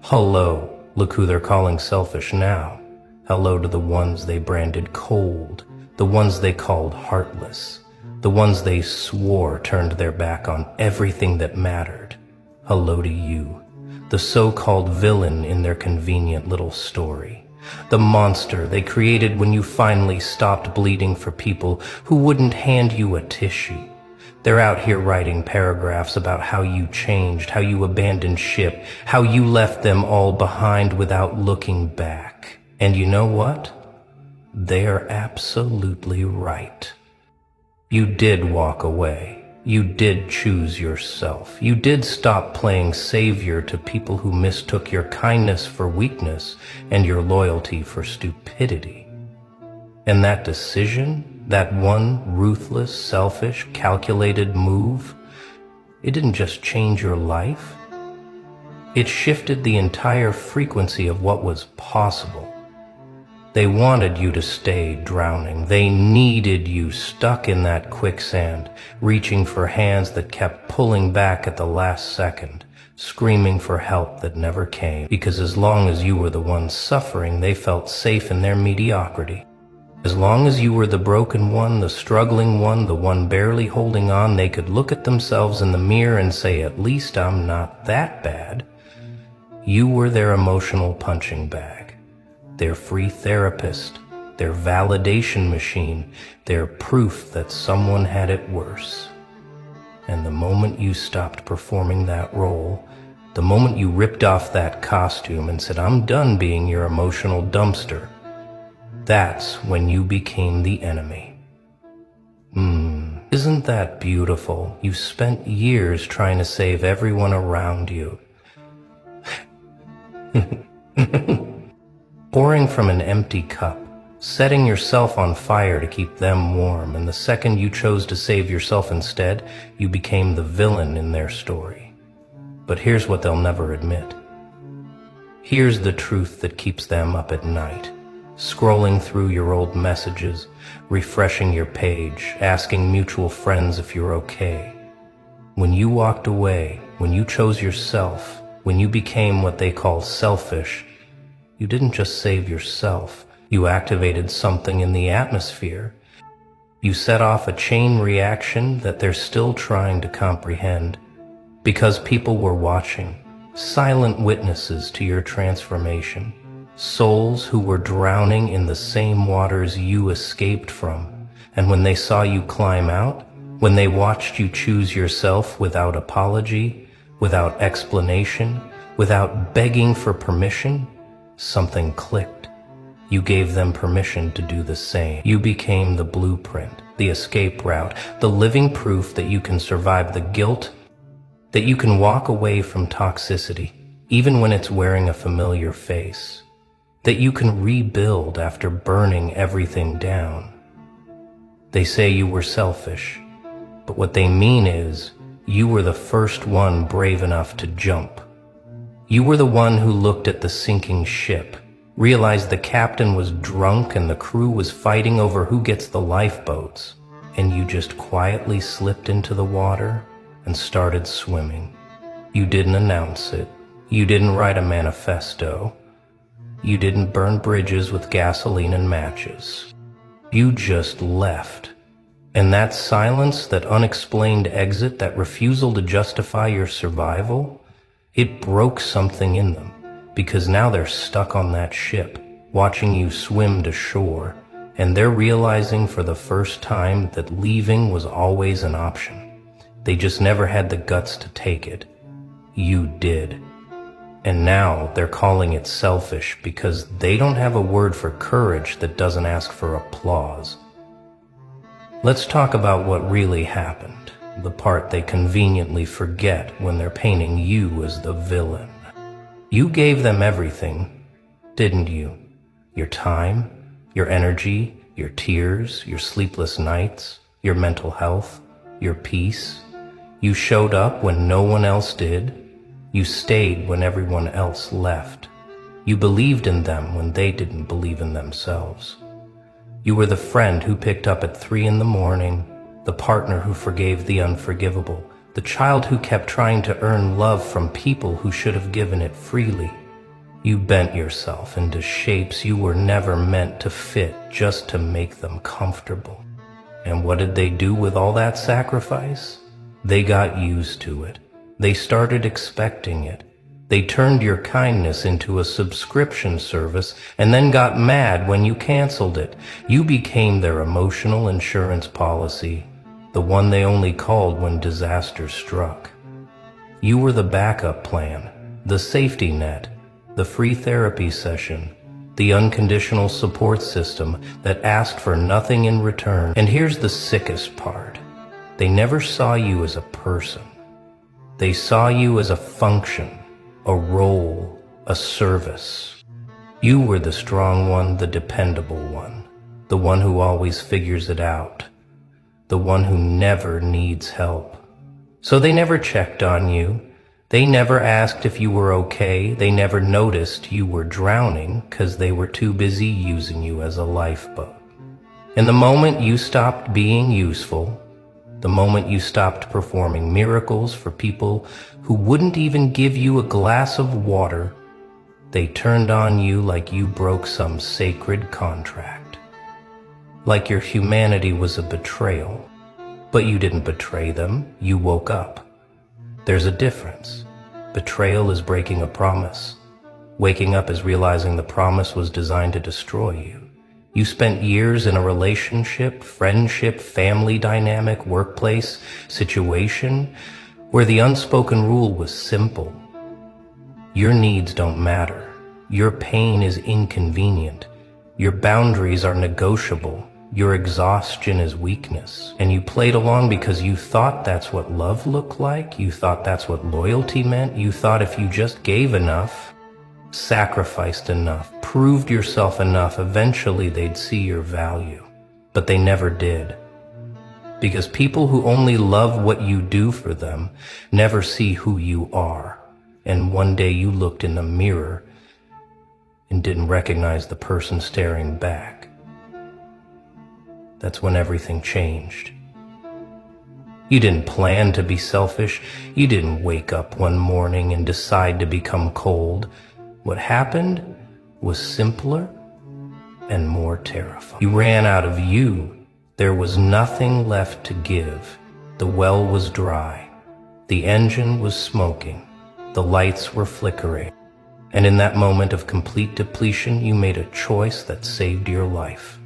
Hello, look who they're calling selfish now. Hello to the ones they branded cold, the ones they called heartless, the ones they swore turned their back on everything that mattered. Hello to you, the so-called villain in their convenient little story, the monster they created when you finally stopped bleeding for people who wouldn't hand you a tissue. They're out here writing paragraphs about how you changed, how you abandoned ship, how you left them all behind without looking back. And you know what? They're absolutely right. You did walk away. You did choose yourself. You did stop playing savior to people who mistook your kindness for weakness and your loyalty for stupidity. And that decision, that one ruthless, selfish, calculated move, it didn't just change your life. It shifted the entire frequency of what was possible. They wanted you to stay drowning. They needed you stuck in that quicksand, reaching for hands that kept pulling back at the last second, screaming for help that never came, because as long as you were the one suffering, they felt safe in their mediocrity. As long as you were the broken one, the struggling one, the one barely holding on, they could look at themselves in the mirror and say, at least I'm not that bad. You were their emotional punching bag, their free therapist, their validation machine, their proof that someone had it worse. And the moment you stopped performing that role, the moment you ripped off that costume and said, I'm done being your emotional dumpster, that's when you became the enemy. Isn't that beautiful? You spent years trying to save everyone around you. Pouring from an empty cup, setting yourself on fire to keep them warm, and the second you chose to save yourself instead, you became the villain in their story. But here's what they'll never admit. Here's the truth that keeps them up at night. Scrolling through your old messages, refreshing your page, asking mutual friends if you're okay. When you walked away, when you chose yourself, when you became what they call selfish, you didn't just save yourself. You activated something in the atmosphere. You set off a chain reaction that they're still trying to comprehend. Because people were watching, silent witnesses to your transformation. Souls who were drowning in the same waters you escaped from. And when they saw you climb out, when they watched you choose yourself without apology, without explanation, without begging for permission, something clicked. You gave them permission to do the same. You became the blueprint, the escape route, the living proof that you can survive the guilt, that you can walk away from toxicity, even when it's wearing a familiar face, that you can rebuild after burning everything down. They say you were selfish, but what they mean is you were the first one brave enough to jump. You were the one who looked at the sinking ship, realized the captain was drunk and the crew was fighting over who gets the lifeboats, and you just quietly slipped into the water and started swimming. You didn't announce it. You didn't write a manifesto. You didn't burn bridges with gasoline and matches. You just left. And that silence, that unexplained exit, that refusal to justify your survival, it broke something in them, because now they're stuck on that ship, watching you swim to shore, and they're realizing for the first time that leaving was always an option. They just never had the guts to take it. You did. And now they're calling it selfish because they don't have a word for courage that doesn't ask for applause. Let's talk about what really happened, the part they conveniently forget when they're painting you as the villain. You gave them everything, didn't you? Your time, your energy, your tears, your sleepless nights, your mental health, your peace. You showed up when no one else did. You stayed when everyone else left. You believed in them when they didn't believe in themselves. You were the friend who picked up at 3 a.m, the partner who forgave the unforgivable, The child who kept trying to earn love from people who should have given it freely. You bent yourself into shapes you were never meant to fit just to make them comfortable. And what did they do with all that sacrifice? They got used to it. They started expecting it. They turned your kindness into a subscription service and then got mad when you canceled it. You became their emotional insurance policy, the one they only called when disaster struck. You were the backup plan, the safety net, the free therapy session, the unconditional support system that asked for nothing in return. And here's the sickest part. They never saw you as a person. They saw you as a function, a role, a service. You were the strong one, the dependable one, the one who always figures it out, the one who never needs help. So they never checked on you. They never asked if you were okay. They never noticed you were drowning because they were too busy using you as a lifeboat. And the moment you stopped being useful, the moment you stopped performing miracles for people who wouldn't even give you a glass of water, they turned on you like you broke some sacred contract. Like your humanity was a betrayal. But you didn't betray them, you woke up. There's a difference. Betrayal is breaking a promise. Waking up is realizing the promise was designed to destroy you. You spent years in a relationship, friendship, family dynamic, workplace, situation where the unspoken rule was simple. Your needs don't matter. Your pain is inconvenient. Your boundaries are negotiable. Your exhaustion is weakness. And you played along because you thought that's what love looked like. You thought that's what loyalty meant. You thought if you just gave enough, sacrificed enough, proved yourself enough, eventually they'd see your value. But they never did. Because people who only love what you do for them never see who you are. And one day you looked in the mirror and didn't recognize the person staring back. That's when everything changed. You didn't plan to be selfish. You didn't wake up one morning and decide to become cold. What happened was simpler and more terrifying. You ran out of you. There was nothing left to give. The well was dry. The engine was smoking. The lights were flickering. And in that moment of complete depletion, you made a choice that saved your life.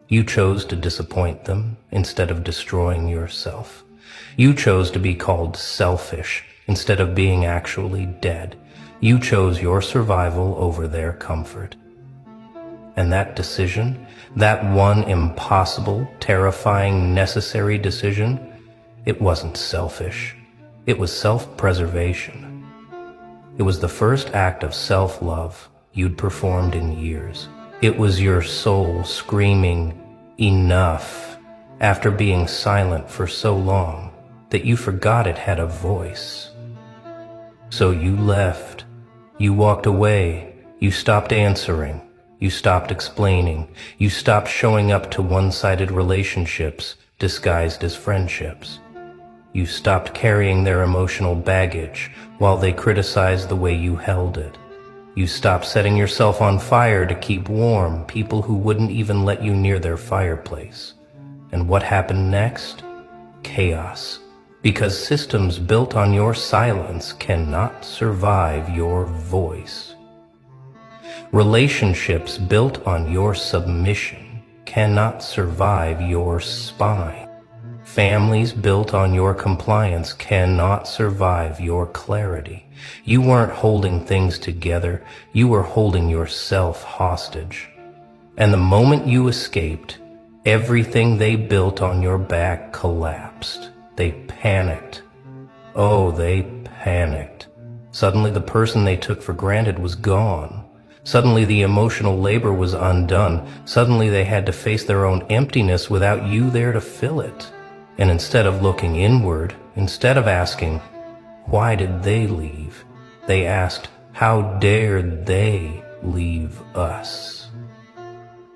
You chose to disappoint them instead of destroying yourself. You chose to be called selfish instead of being actually dead. You chose your survival over their comfort. And that decision, that one impossible, terrifying, necessary decision, it wasn't selfish. It was self-preservation. It was the first act of self-love you'd performed in years. It was your soul screaming, enough, after being silent for so long that you forgot it had a voice. So you left. You walked away. You stopped answering. You stopped explaining. You stopped showing up to one-sided relationships disguised as friendships. You stopped carrying their emotional baggage while they criticized the way you held it. You stopped setting yourself on fire to keep warm people who wouldn't even let you near their fireplace. And what happened next? Chaos. Because systems built on your silence cannot survive your voice. Relationships built on your submission cannot survive your spine. Families built on your compliance cannot survive your clarity. You weren't holding things together, you were holding yourself hostage. And the moment you escaped, everything they built on your back collapsed. They panicked. Oh, they panicked. Suddenly the person they took for granted was gone. Suddenly the emotional labor was undone. Suddenly they had to face their own emptiness without you there to fill it. And instead of looking inward, instead of asking, why did they leave? They asked, how dared they leave us?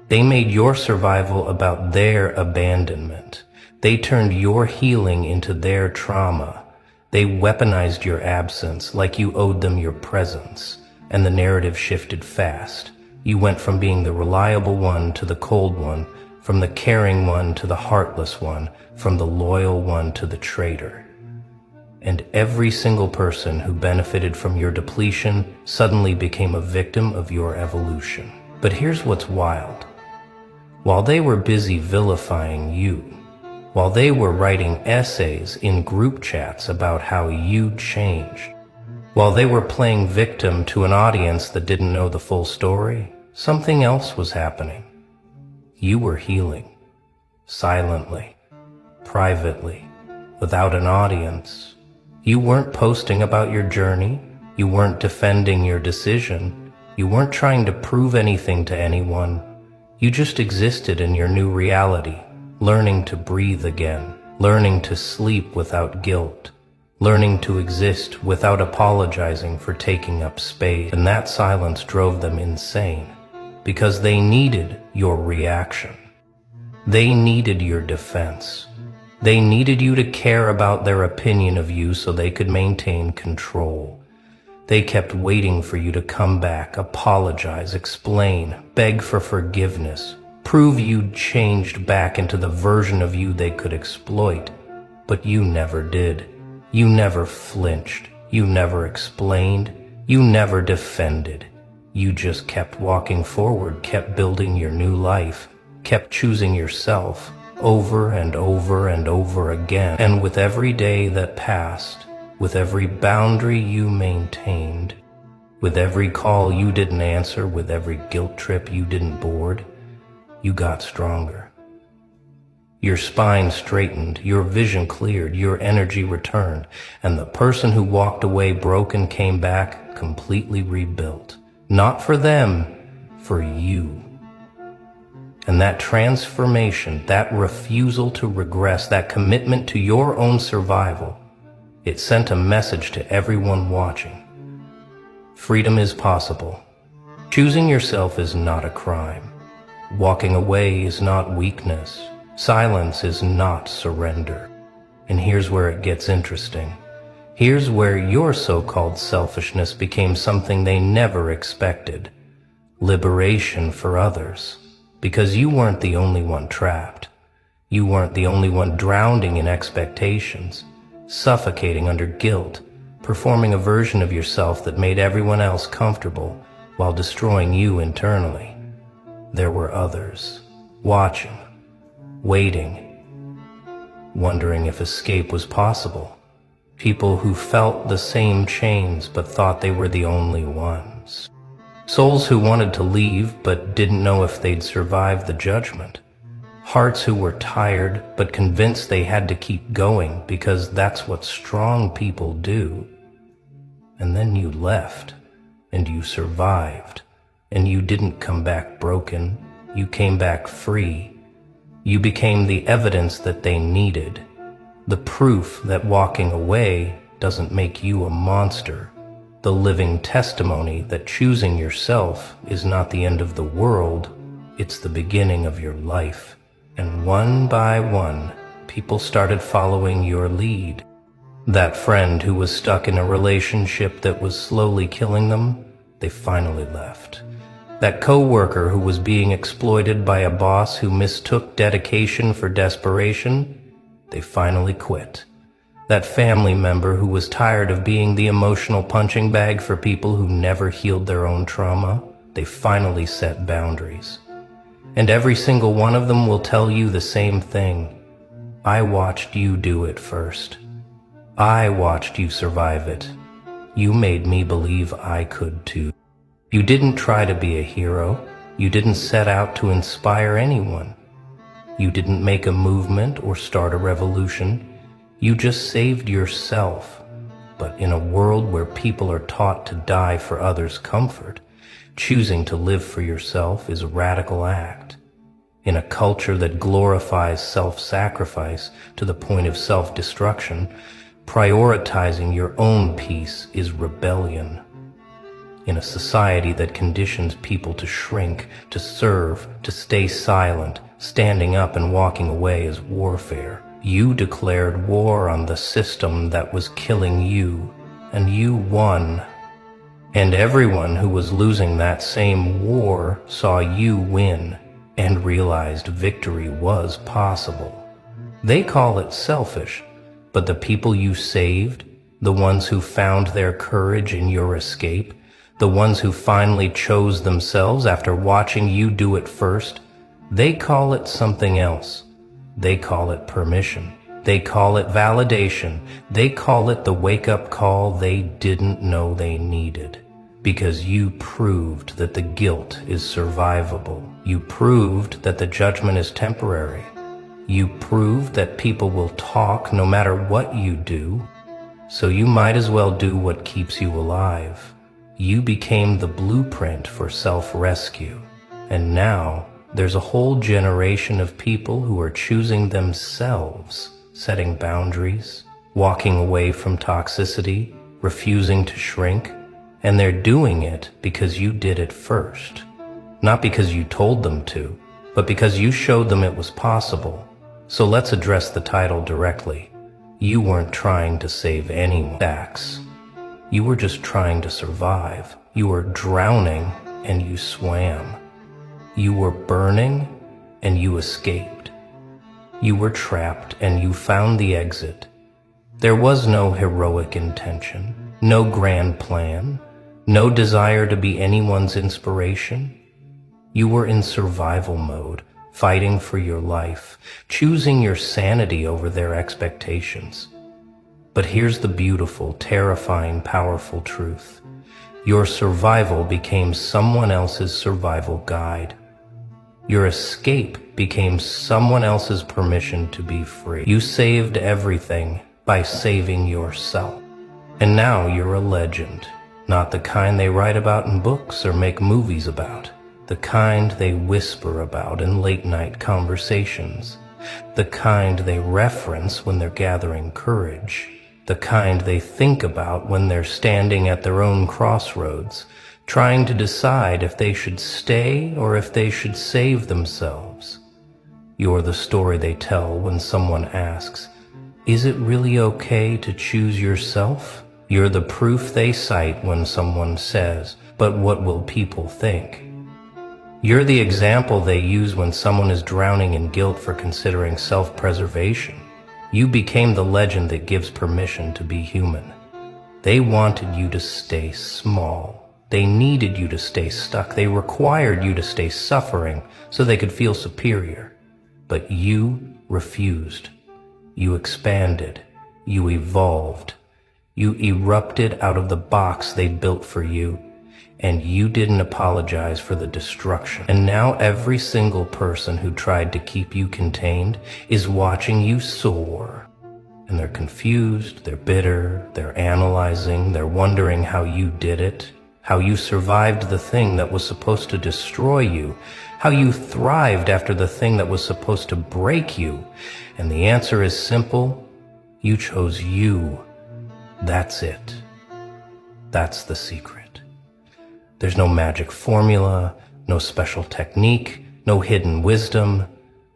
They made your survival about their abandonment. They turned your healing into their trauma. They weaponized your absence like you owed them your presence, and the narrative shifted fast. You went from being the reliable one to the cold one, from the caring one to the heartless one, from the loyal one to the traitor. And every single person who benefited from your depletion suddenly became a victim of your evolution. But here's what's wild. While they were busy vilifying you, while they were writing essays in group chats about how you changed, while they were playing victim to an audience that didn't know the full story, something else was happening. You were healing. Silently. Privately. Without an audience. You weren't posting about your journey. You weren't defending your decision. You weren't trying to prove anything to anyone. You just existed in your new reality, learning to breathe again, learning to sleep without guilt, learning to exist without apologizing for taking up space. And that silence drove them insane, because they needed your reaction. They needed your defense. They needed you to care about their opinion of you so they could maintain control. They kept waiting for you to come back, apologize, explain, beg for forgiveness, prove you'd changed back into the version of you they could exploit. But you never did. You never flinched. You never explained. You never defended. You just kept walking forward, kept building your new life, kept choosing yourself over and over and over again. And with every day that passed, with every boundary you maintained, with every call you didn't answer, with every guilt trip you didn't board, you got stronger. Your spine straightened, your vision cleared, your energy returned, and the person who walked away broken came back completely rebuilt. Not for them, for you. And that transformation, that refusal to regress, that commitment to your own survival, it sent a message to everyone watching. Freedom is possible. Choosing yourself is not a crime. Walking away is not weakness. Silence is not surrender. And here's where it gets interesting. Here's where your so-called selfishness became something they never expected. Liberation for others. Because you weren't the only one trapped. You weren't the only one drowning in expectations, suffocating under guilt, performing a version of yourself that made everyone else comfortable while destroying you internally. There were others, watching, waiting, wondering if escape was possible. People who felt the same chains but thought they were the only ones. Souls who wanted to leave but didn't know if they'd survive the judgment. Hearts who were tired but convinced they had to keep going because that's what strong people do. And then you left, and you survived, and you didn't come back broken. You came back free. You became the evidence that they needed, the proof that walking away doesn't make you a monster. The living testimony that choosing yourself is not the end of the world, it's the beginning of your life. And one by one, people started following your lead. That friend who was stuck in a relationship that was slowly killing them, they finally left. That coworker who was being exploited by a boss who mistook dedication for desperation, they finally quit. That family member who was tired of being the emotional punching bag for people who never healed their own trauma, they finally set boundaries. And every single one of them will tell you the same thing. I watched you do it first. I watched you survive it. You made me believe I could too. You didn't try to be a hero. You didn't set out to inspire anyone. You didn't make a movement or start a revolution. You just saved yourself. But in a world where people are taught to die for others' comfort, choosing to live for yourself is a radical act. In a culture that glorifies self-sacrifice to the point of self-destruction, prioritizing your own peace is rebellion. In a society that conditions people to shrink, to serve, to stay silent, standing up and walking away is warfare. You declared war on the system that was killing you, and you won. And everyone who was losing that same war saw you win and realized victory was possible. They call it selfish, but the people you saved, the ones who found their courage in your escape, the ones who finally chose themselves after watching you do it first, they call it something else. They call it permission. They call it validation. They call it the wake-up call they didn't know they needed. Because you proved that the guilt is survivable. You proved that the judgment is temporary. You proved that people will talk no matter what you do. So you might as well do what keeps you alive. You became the blueprint for self-rescue. And now, there's a whole generation of people who are choosing themselves, setting boundaries, walking away from toxicity, refusing to shrink, and they're doing it because you did it first. Not because you told them to, but because you showed them it was possible. So let's address the title directly. You weren't trying to save anyone. Facts. You were just trying to survive. You were drowning and you swam. You were burning and you escaped. You were trapped and you found the exit. There was no heroic intention, no grand plan, no desire to be anyone's inspiration. You were in survival mode, fighting for your life, choosing your sanity over their expectations. But here's the beautiful, terrifying, powerful truth. Your survival became someone else's survival guide. Your escape became someone else's permission to be free. You saved everything by saving yourself. And now you're a legend, not the kind they write about in books or make movies about, the kind they whisper about in late-night conversations, the kind they reference when they're gathering courage, the kind they think about when they're standing at their own crossroads, trying to decide if they should stay or if they should save themselves. You're the story they tell when someone asks, "Is it really okay to choose yourself?" You're the proof they cite when someone says, "But what will people think?" You're the example they use when someone is drowning in guilt for considering self-preservation. You became the legend that gives permission to be human. They wanted you to stay small. They needed you to stay stuck. They required you to stay suffering so they could feel superior. But you refused. You expanded. You evolved. You erupted out of the box they built for you. And you didn't apologize for the destruction. And now every single person who tried to keep you contained is watching you soar. And they're confused, they're bitter, they're analyzing, they're wondering how you did it, how you survived the thing that was supposed to destroy you, how you thrived after the thing that was supposed to break you. And the answer is simple. You chose you. That's it. That's the secret. There's no magic formula, no special technique, no hidden wisdom.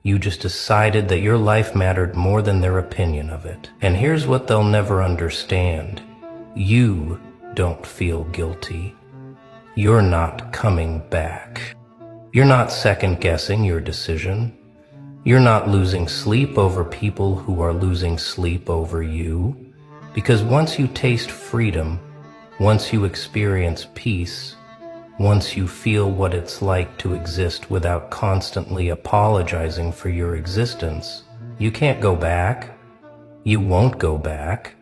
You just decided that your life mattered more than their opinion of it. And here's what they'll never understand. You don't feel guilty. You're not coming back. You're not second-guessing your decision. You're not losing sleep over people who are losing sleep over you. Because once you taste freedom, once you experience peace, once you feel what it's like to exist without constantly apologizing for your existence, you can't go back. You won't go back.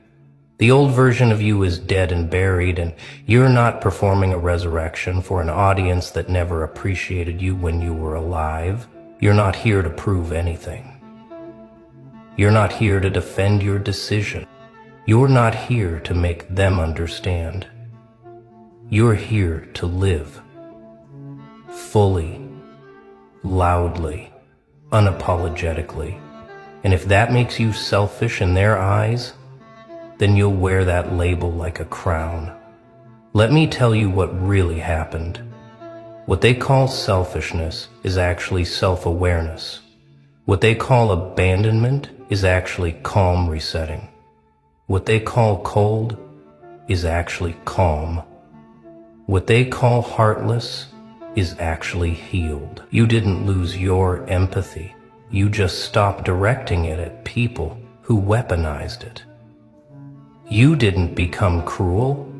The old version of you is dead and buried, and you're not performing a resurrection for an audience that never appreciated you when you were alive. You're not here to prove anything. You're not here to defend your decision. You're not here to make them understand. You're here to live. Fully, loudly, unapologetically. And if that makes you selfish in their eyes, then you'll wear that label like a crown. Let me tell you what really happened. What they call selfishness is actually self-awareness. What they call abandonment is actually calm resetting. What they call cold is actually calm. What they call heartless is actually healed. You didn't lose your empathy. You just stopped directing it at people who weaponized it. You didn't become cruel.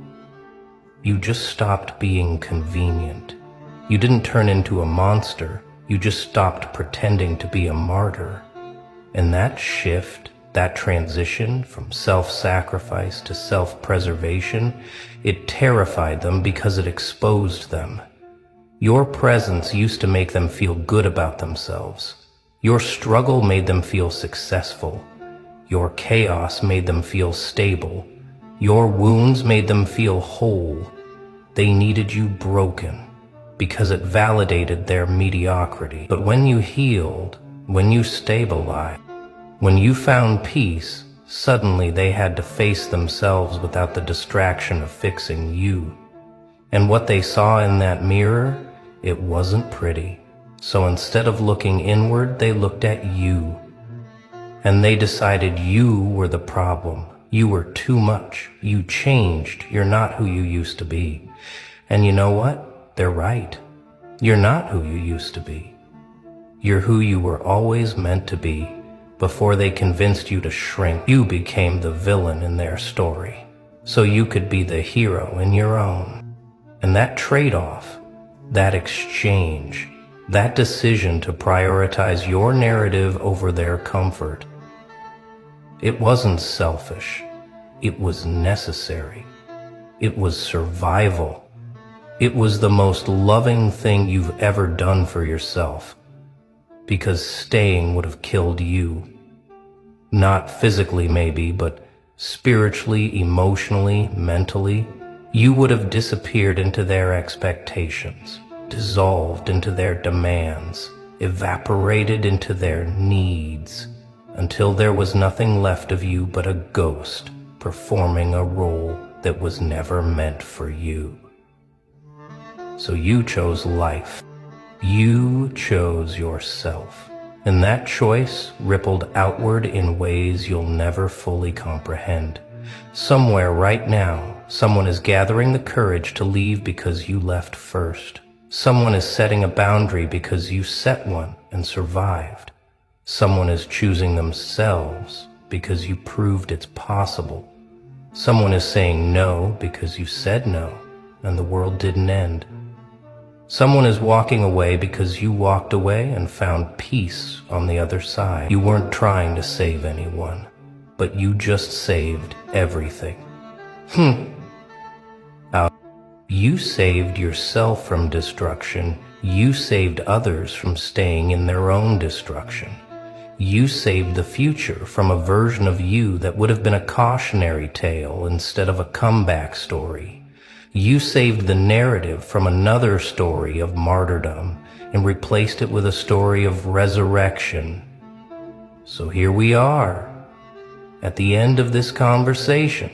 You just stopped being convenient. You didn't turn into a monster. You just stopped pretending to be a martyr. And that shift, that transition from self-sacrifice to self-preservation, it terrified them because it exposed them. Your presence used to make them feel good about themselves. Your struggle made them feel successful. Your chaos made them feel stable. Your wounds made them feel whole. They needed you broken because it validated their mediocrity. But when you healed, when you stabilized, when you found peace, suddenly they had to face themselves without the distraction of fixing you. And what they saw in that mirror, it wasn't pretty. So instead of looking inward, they looked at you. And they decided you were the problem. You were too much. You changed. You're not who you used to be. And you know what? They're right. You're not who you used to be. You're who you were always meant to be. Before they convinced you to shrink, you became the villain in their story, so you could be the hero in your own. And that trade-off, that exchange, that decision to prioritize your narrative over their comfort, it wasn't selfish. It was necessary. It was survival. It was the most loving thing you've ever done for yourself. Because staying would have killed you. Not physically maybe, but spiritually, emotionally, mentally. You would have disappeared into their expectations, dissolved into their demands, evaporated into their needs, until there was nothing left of you but a ghost performing a role that was never meant for you. So you chose life. You chose yourself, and that choice rippled outward in ways you'll never fully comprehend. Somewhere right now, someone is gathering the courage to leave because you left first. Someone is setting a boundary because you set one and survived. Someone is choosing themselves because you proved it's possible. Someone is saying no because you said no, and the world didn't end. Someone is walking away because you walked away and found peace on the other side. You weren't trying to save anyone, but you just saved everything. You saved yourself from destruction. You saved others from staying in their own destruction. You saved the future from a version of you that would have been a cautionary tale instead of a comeback story. You saved the narrative from another story of martyrdom and replaced it with a story of resurrection. So here we are, at the end of this conversation,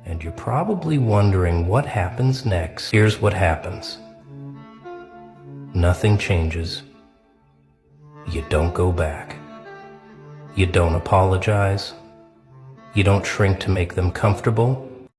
and you're probably wondering what happens next. Here's what happens. Nothing changes. You don't go back. You don't apologize. You don't shrink to make them comfortable.